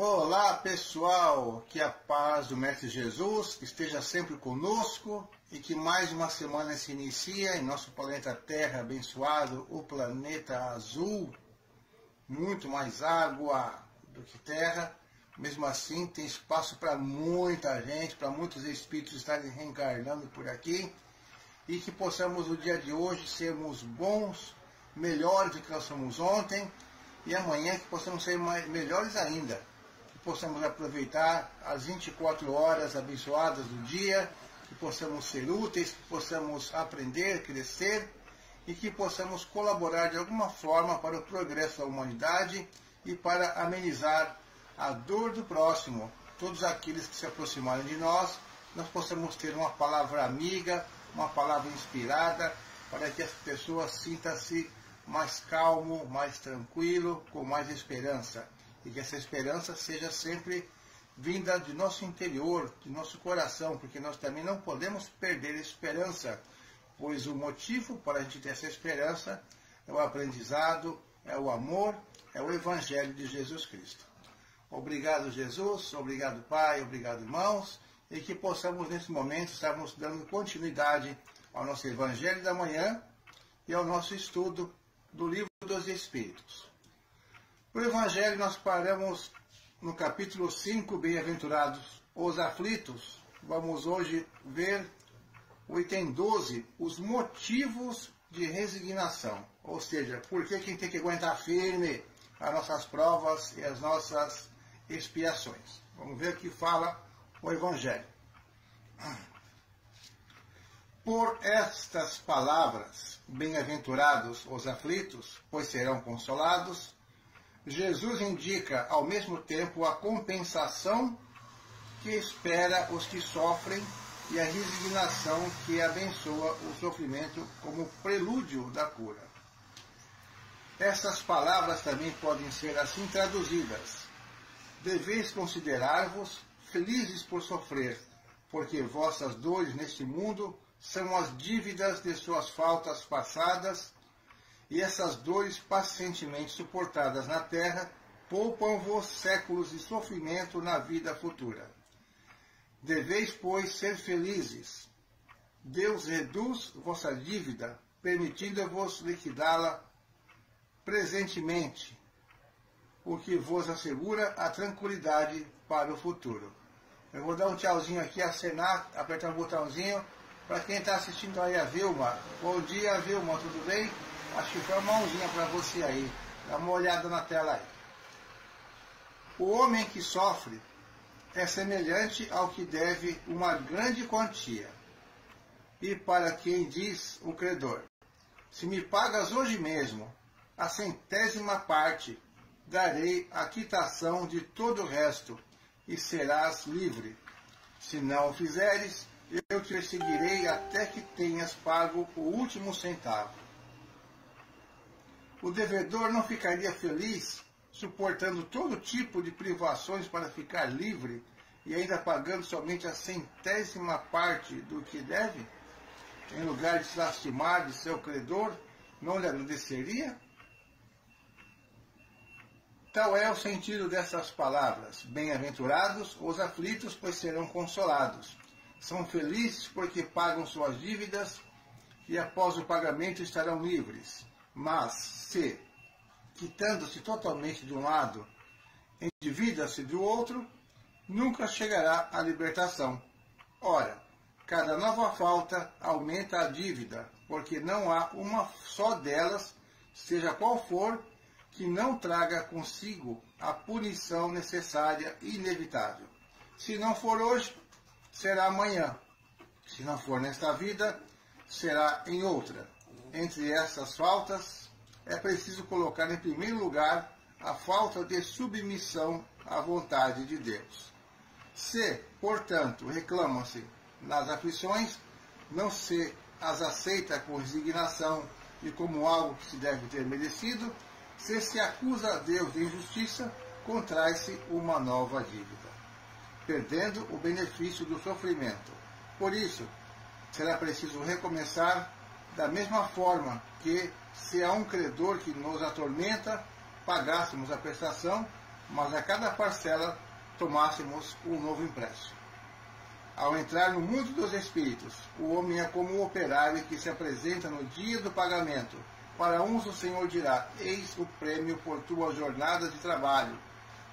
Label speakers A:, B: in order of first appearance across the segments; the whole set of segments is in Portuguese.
A: Olá pessoal, que a paz do Mestre Jesus esteja sempre conosco e que mais uma semana se inicia em nosso planeta Terra abençoado, o planeta azul, muito mais água do que terra. Mesmo assim tem espaço para muita gente, para muitos espíritos estarem reencarnando por aqui e que possamos no dia de hoje sermos bons, melhores do que nós somos ontem e amanhã que possamos ser melhores ainda. Possamos aproveitar as 24 horas abençoadas do dia, que possamos ser úteis, que possamos aprender, crescer e que possamos colaborar de alguma forma para o progresso da humanidade e para amenizar a dor do próximo. Todos aqueles que se aproximarem de nós possamos ter uma palavra amiga, uma palavra inspirada, para que as pessoas sintam-se mais calmo, mais tranquilo, com mais esperança. E que essa esperança seja sempre vinda de nosso interior, de nosso coração, porque nós também não podemos perder a esperança, pois o motivo para a gente ter essa esperança é o aprendizado, é o amor, é o Evangelho de Jesus Cristo. Obrigado, Jesus, obrigado, Pai, obrigado, irmãos, e que possamos nesse momento estarmos dando continuidade ao nosso Evangelho da manhã e ao nosso estudo do Livro dos Espíritos. No Evangelho nós paramos no capítulo 5, Bem-aventurados os aflitos. Vamos hoje ver o item 12, os motivos de resignação. Ou seja, por que quem tem que aguentar firme as nossas provas e as nossas expiações. Vamos ver o que fala o Evangelho. Por estas palavras, bem-aventurados os aflitos, pois serão consolados, Jesus indica ao mesmo tempo a compensação que espera os que sofrem e a resignação que abençoa o sofrimento como prelúdio da cura. Essas palavras também podem ser assim traduzidas: deveis considerar-vos felizes por sofrer, porque vossas dores neste mundo são as dívidas de suas faltas passadas, e essas dores pacientemente suportadas na terra poupam-vos séculos de sofrimento na vida futura. Deveis, pois, ser felizes. Deus reduz vossa dívida, permitindo-vos liquidá-la presentemente, o que vos assegura a tranquilidade para o futuro. Eu vou dar um tchauzinho aqui, acenar, apertar um botãozinho, para quem está assistindo aí a Vilma. Bom dia, Vilma, tudo bem? Acho que foi uma mãozinha para você aí. Dá uma olhada na tela aí. O homem que sofre é semelhante ao que deve uma grande quantia. E para quem diz o credor: se me pagas hoje mesmo a 100ª parte, darei a quitação de todo o resto, e serás livre. Se não o fizeres, eu te perseguirei até que tenhas pago o último centavo. O devedor não ficaria feliz suportando todo tipo de privações para ficar livre e ainda pagando somente a 100ª parte do que deve? Em lugar de se lastimar de seu credor, não lhe agradeceria? Tal é o sentido dessas palavras: bem-aventurados os aflitos, pois serão consolados. São felizes porque pagam suas dívidas e após o pagamento estarão livres. Mas se, quitando-se totalmente de um lado, endivida-se do outro, nunca chegará à libertação. Ora, cada nova falta aumenta a dívida, porque não há uma só delas, seja qual for, que não traga consigo a punição necessária e inevitável. Se não for hoje, será amanhã. Se não for nesta vida, será em outra. Entre essas faltas, é preciso colocar em primeiro lugar a falta de submissão à vontade de Deus. Se, portanto, reclamam-se nas aflições, não se as aceita com resignação e como algo que se deve ter merecido, se acusa a Deus de injustiça, contrai-se uma nova dívida, perdendo o benefício do sofrimento. Por isso, será preciso recomeçar da mesma forma que, se a um credor que nos atormenta pagássemos a prestação, mas a cada parcela tomássemos um novo empréstimo. Ao entrar no mundo dos espíritos, o homem é como o operário que se apresenta no dia do pagamento. Para uns o Senhor dirá, eis o prêmio por tua jornada de trabalho.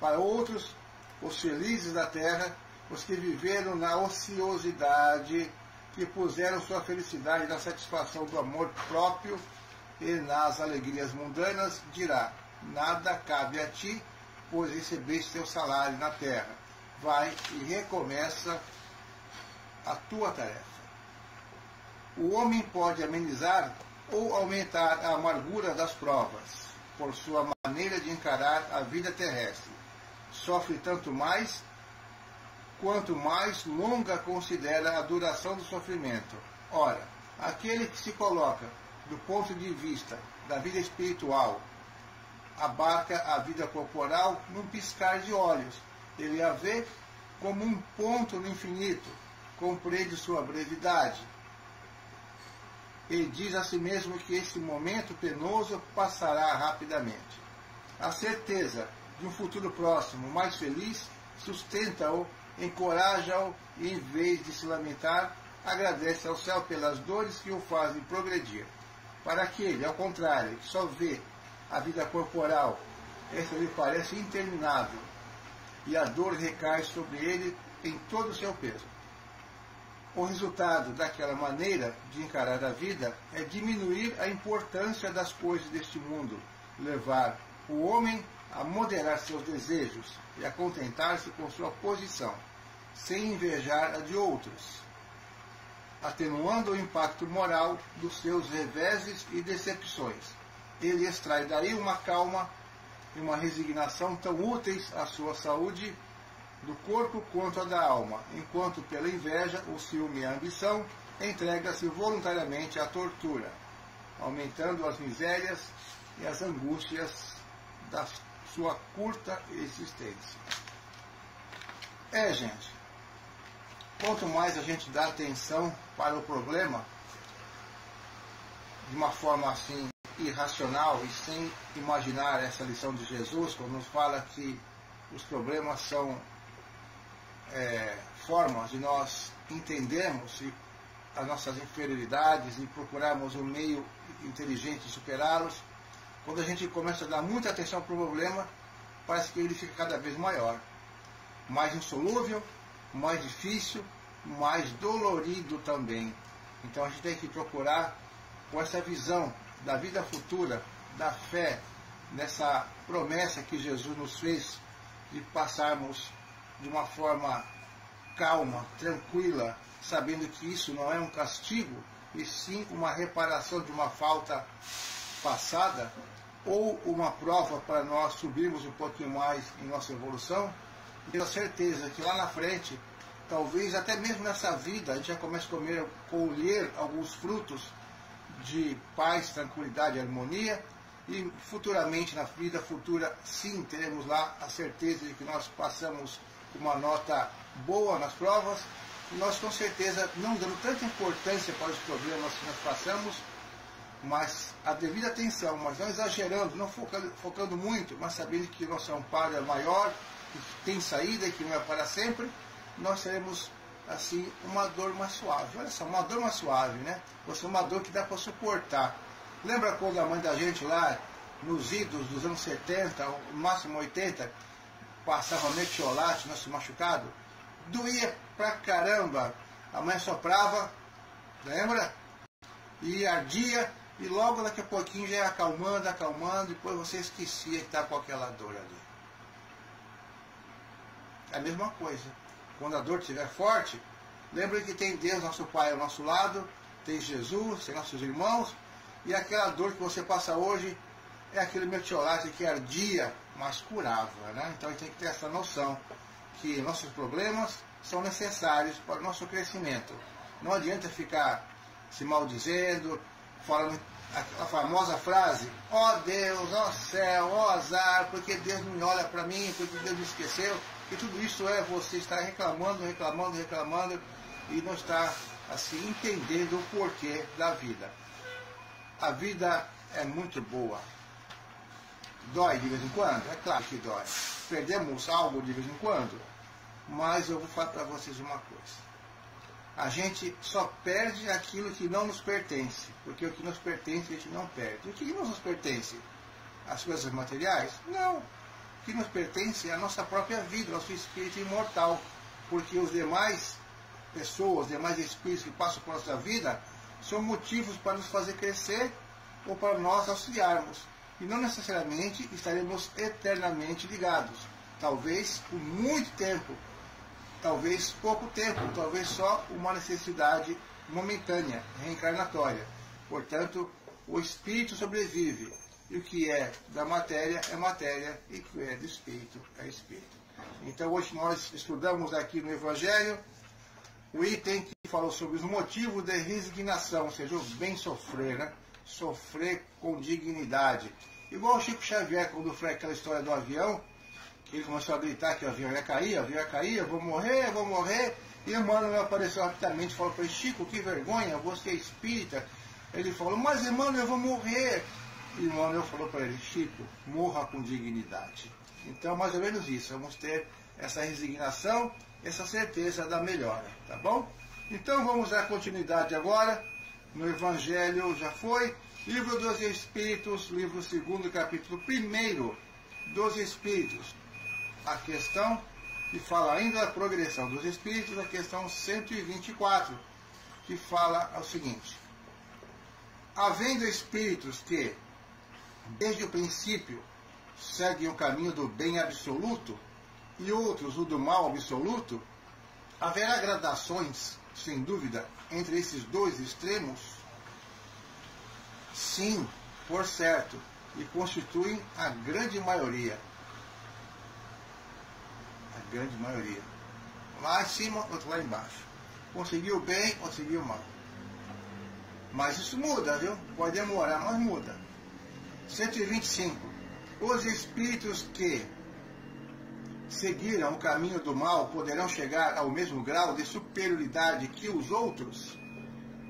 A: Para outros, os felizes da terra, os que viveram na ociosidade, que puseram sua felicidade na satisfação do amor próprio e nas alegrias mundanas, dirá, nada cabe a ti, pois recebeste teu salário na terra. Vai e recomeça a tua tarefa. O homem pode amenizar ou aumentar a amargura das provas, por sua maneira de encarar a vida terrestre. Sofre tanto mais, quanto mais longa considera a duração do sofrimento. Ora, aquele que se coloca do ponto de vista da vida espiritual, abarca a vida corporal num piscar de olhos. Ele a vê como um ponto no infinito, compreende sua brevidade. Ele diz a si mesmo que esse momento penoso passará rapidamente. A certeza de um futuro próximo mais feliz sustenta-o, encoraja-o e, em vez de se lamentar, agradece ao céu pelas dores que o fazem progredir. Para aquele, ao contrário, que só vê a vida corporal, essa lhe parece interminável, e a dor recai sobre ele em todo o seu peso. O resultado daquela maneira de encarar a vida é diminuir a importância das coisas deste mundo, levar o homem a moderar seus desejos e a contentar-se com sua posição, sem invejar a de outros, atenuando o impacto moral dos seus reveses e decepções. Ele extrai daí uma calma e uma resignação tão úteis à sua saúde do corpo quanto à da alma, enquanto pela inveja, o ciúme e a ambição entrega-se voluntariamente à tortura, aumentando as misérias e as angústias da sua curta existência. Gente, quanto mais a gente dá atenção para o problema de uma forma assim irracional e sem imaginar essa lição de Jesus, quando nos fala que os problemas são formas de nós entendermos as nossas inferioridades e procurarmos um meio inteligente de superá-los. Quando a gente começa a dar muita atenção para o problema, parece que ele fica cada vez maior, mais insolúvel, mais difícil, mais dolorido também. Então a gente tem que procurar, com essa visão da vida futura, da fé, nessa promessa que Jesus nos fez de passarmos de uma forma calma, tranquila, sabendo que isso não é um castigo, e sim uma reparação de uma falta passada, ou uma prova para nós subirmos um pouquinho mais em nossa evolução, e tenho a certeza que lá na frente, talvez até mesmo nessa vida, a gente já comece a colher alguns frutos de paz, tranquilidade e harmonia, e futuramente, na vida futura, sim, teremos lá a certeza de que nós passamos uma nota boa nas provas, e nós com certeza não dando tanta importância para os problemas que nós passamos, mas a devida atenção, mas não exagerando, não focando muito, mas sabendo que nosso amparo é maior, que tem saída e que não é para sempre, nós teremos assim uma dor mais suave. Olha só, uma dor mais suave, né? Você é uma dor que dá para suportar. Lembra quando a mãe da gente lá, nos idos dos anos 70, no máximo 80, passava metiolate, nosso machucado? Doía pra caramba. A mãe soprava, lembra? E ardia, e logo daqui a pouquinho já ia acalmando, depois você esquecia que estava com aquela dor ali. É a mesma coisa. Quando a dor estiver forte, lembre que tem Deus, nosso Pai, ao nosso lado, tem Jesus, tem nossos irmãos, e aquela dor que você passa hoje é aquele metiolate que ardia, mas curava, né? Então a gente tem que ter essa noção que nossos problemas são necessários para o nosso crescimento. Não adianta ficar se maldizendo, falando a famosa frase, ó Deus, ó céu, ó azar, porque Deus não me olha para mim, porque Deus me esqueceu. E tudo isso é você estar reclamando e não estar assim entendendo o porquê da vida. A vida é muito boa. Dói de vez em quando? É claro que dói. perdemos algo de vez em quando, mas eu vou falar para vocês uma coisa. A gente só perde aquilo que não nos pertence, porque o que nos pertence a gente não perde. O que não nos pertence? As coisas materiais? Não. O que nos pertence é a nossa própria vida, nosso espírito imortal, porque os demais pessoas, os demais espíritos que passam por nossa vida são motivos para nos fazer crescer ou para nós auxiliarmos. E não necessariamente estaremos eternamente ligados. Talvez por muito tempo, talvez pouco tempo, talvez só uma necessidade momentânea, reencarnatória. Portanto, o espírito sobrevive. E o que é da matéria é matéria, e o que é do espírito é espírito. Então hoje nós estudamos aqui no Evangelho o item que falou sobre os motivos de resignação, ou seja, o bem sofrer, né? Sofrer com dignidade. Igual o Chico Xavier, quando foi aquela história do avião, que ele começou a gritar que o avião ia cair, eu vou morrer, e o Emmanuel apareceu rapidamente e falou para ele: Chico, que vergonha, você é espírita. Ele falou: mas Emmanuel, eu vou morrer. E Emmanuel falou para ele: Chico, morra com dignidade. Então, mais ou menos isso, vamos ter essa resignação, essa certeza da melhora, tá bom? Então, vamos dar continuidade agora, no Evangelho já foi, Livro dos Espíritos, livro 2º, capítulo 1º dos Espíritos. A questão que fala ainda da progressão dos Espíritos, a questão 124, que fala o seguinte: havendo Espíritos que, desde o princípio, seguem o caminho do bem absoluto e outros o do mal absoluto, haverá gradações, sem dúvida, entre esses dois extremos? Sim, por certo, e constituem a grande maioria. A grande maioria. Lá em cima, outro lá embaixo. Conseguiu bem, conseguiu mal. Mas isso muda, viu? Pode demorar, mas muda. 125. Os espíritos que seguiram o caminho do mal poderão chegar ao mesmo grau de superioridade que os outros?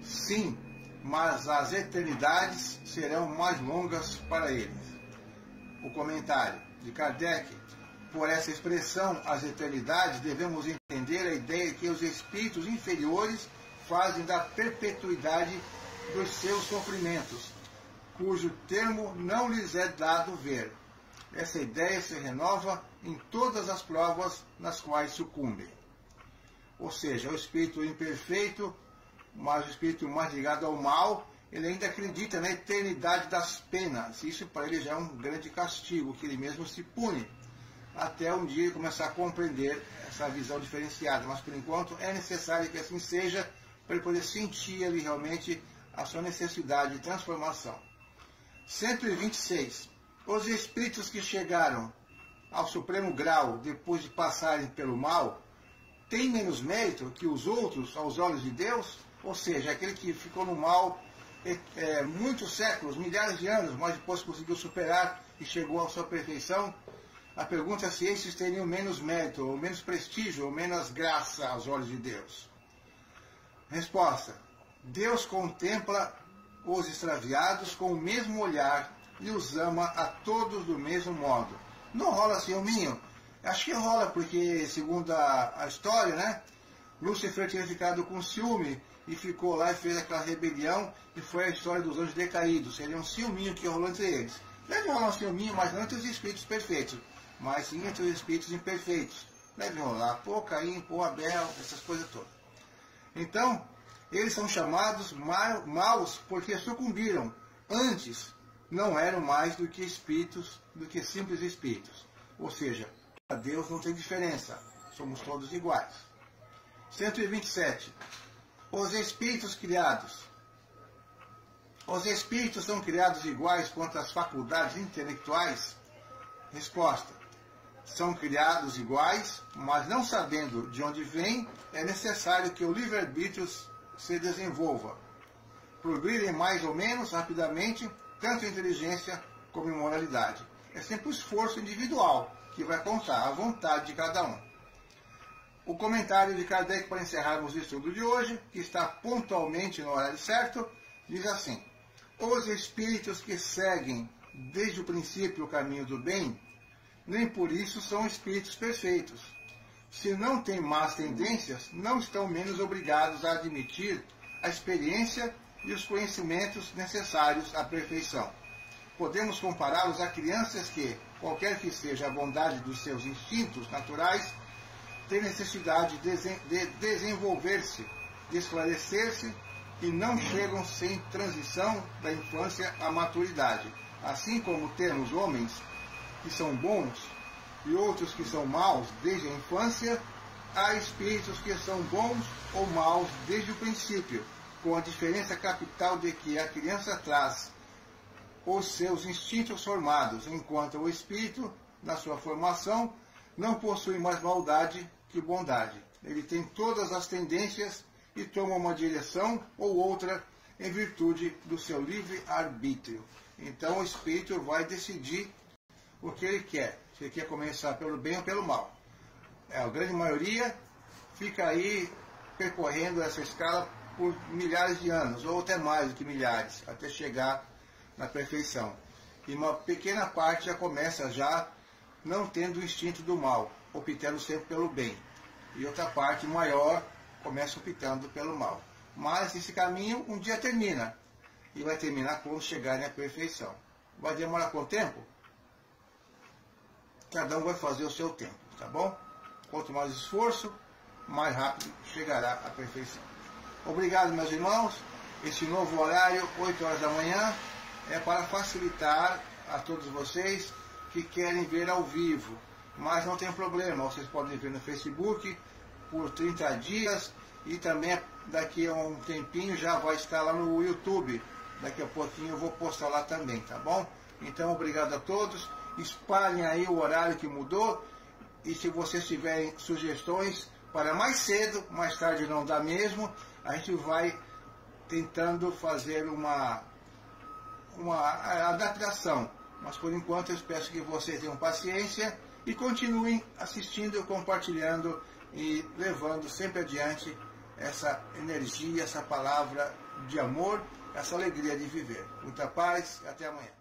A: Sim, mas as eternidades serão mais longas para eles. O comentário de Kardec: por essa expressão, as eternidades, devemos entender a ideia que os espíritos inferiores fazem da perpetuidade dos seus sofrimentos, cujo termo não lhes é dado ver. Essa ideia se renova em todas as provas nas quais sucumbem. Ou seja, o espírito imperfeito, mas o espírito mais ligado ao mal, ele ainda acredita na eternidade das penas. Isso para ele já é um grande castigo, que ele mesmo se pune, até um dia começar a compreender essa visão diferenciada. Mas por enquanto é necessário que assim seja, para ele poder sentir ali realmente a sua necessidade de transformação. 126. Os espíritos que chegaram ao supremo grau depois de passarem pelo mal têm menos mérito que os outros aos olhos de Deus? Ou seja, aquele que ficou no mal muitos séculos, milhares de anos, mas depois conseguiu superar e chegou à sua perfeição. A pergunta é se esses teriam menos mérito, ou menos prestígio, ou menos graça aos olhos de Deus. Resposta: Deus contempla os extraviados com o mesmo olhar e os ama a todos do mesmo modo. Não rola ciúminho? Acho que rola, porque, segundo a história, né, Lúcifer tinha ficado com ciúme e ficou lá e fez aquela rebelião, e foi a história dos anjos decaídos. Seria um ciúminho que rolou entre eles. Deve rolar um ciúminho, mas não entre os espíritos perfeitos, mas sim entre os espíritos imperfeitos. Deve rolar por Caim, por Abel, essas coisas todas. Então, eles são chamados maus porque sucumbiram. Antes, não eram mais do que espíritos, do que simples espíritos. Ou seja, a Deus não tem diferença. Somos todos iguais. 127. Os espíritos criados. Os espíritos são criados iguais quanto às faculdades intelectuais? Resposta: são criados iguais, mas não sabendo de onde vem, é necessário que o livre-arbítrio se desenvolva. Progridem mais ou menos rapidamente, tanto em inteligência como em moralidade. É sempre o esforço individual que vai contar, a vontade de cada um. O comentário de Kardec para encerrarmos o estudo de hoje, que está pontualmente no horário certo, diz assim: os espíritos que seguem desde o princípio o caminho do bem nem por isso são espíritos perfeitos. Se não têm más tendências, não estão menos obrigados a admitir a experiência e os conhecimentos necessários à perfeição. Podemos compará-los a crianças que, qualquer que seja a bondade dos seus instintos naturais, têm necessidade de desenvolver-se, de esclarecer-se e não chegam sem transição da infância à maturidade. Assim como temos homens que são bons e outros que são maus desde a infância, há espíritos que são bons ou maus desde o princípio, com a diferença capital de que a criança traz os seus instintos formados, enquanto o espírito, na sua formação, não possui mais maldade que bondade. Ele tem todas as tendências e toma uma direção ou outra em virtude do seu livre arbítrio. Então o espírito vai decidir o que ele quer. Se ele quer começar pelo bem ou pelo mal. A grande maioria fica aí percorrendo essa escala por milhares de anos, ou até mais do que milhares, até chegar na perfeição. E uma pequena parte já começa já não tendo o instinto do mal, optando sempre pelo bem. E outra parte maior começa optando pelo mal. Mas esse caminho um dia termina. E vai terminar quando chegar na perfeição. Vai demorar quanto tempo? Cada um vai fazer o seu tempo, tá bom? Quanto mais esforço, mais rápido chegará à perfeição. Obrigado, meus irmãos. Esse novo horário, 8 horas da manhã, é para facilitar a todos vocês que querem ver ao vivo. Mas não tem problema, vocês podem ver no Facebook por 30 dias e também daqui a um tempinho já vai estar lá no YouTube. Daqui a pouquinho eu vou postar lá também, tá bom? Então, obrigado a todos. Espalhem aí o horário que mudou. E se vocês tiverem sugestões para mais cedo, mais tarde não dá mesmo, a gente vai tentando fazer uma adaptação. Mas por enquanto eu peço que vocês tenham paciência e continuem assistindo, compartilhando e levando sempre adiante essa energia, essa palavra de amor, essa alegria de viver. Muita paz e até amanhã.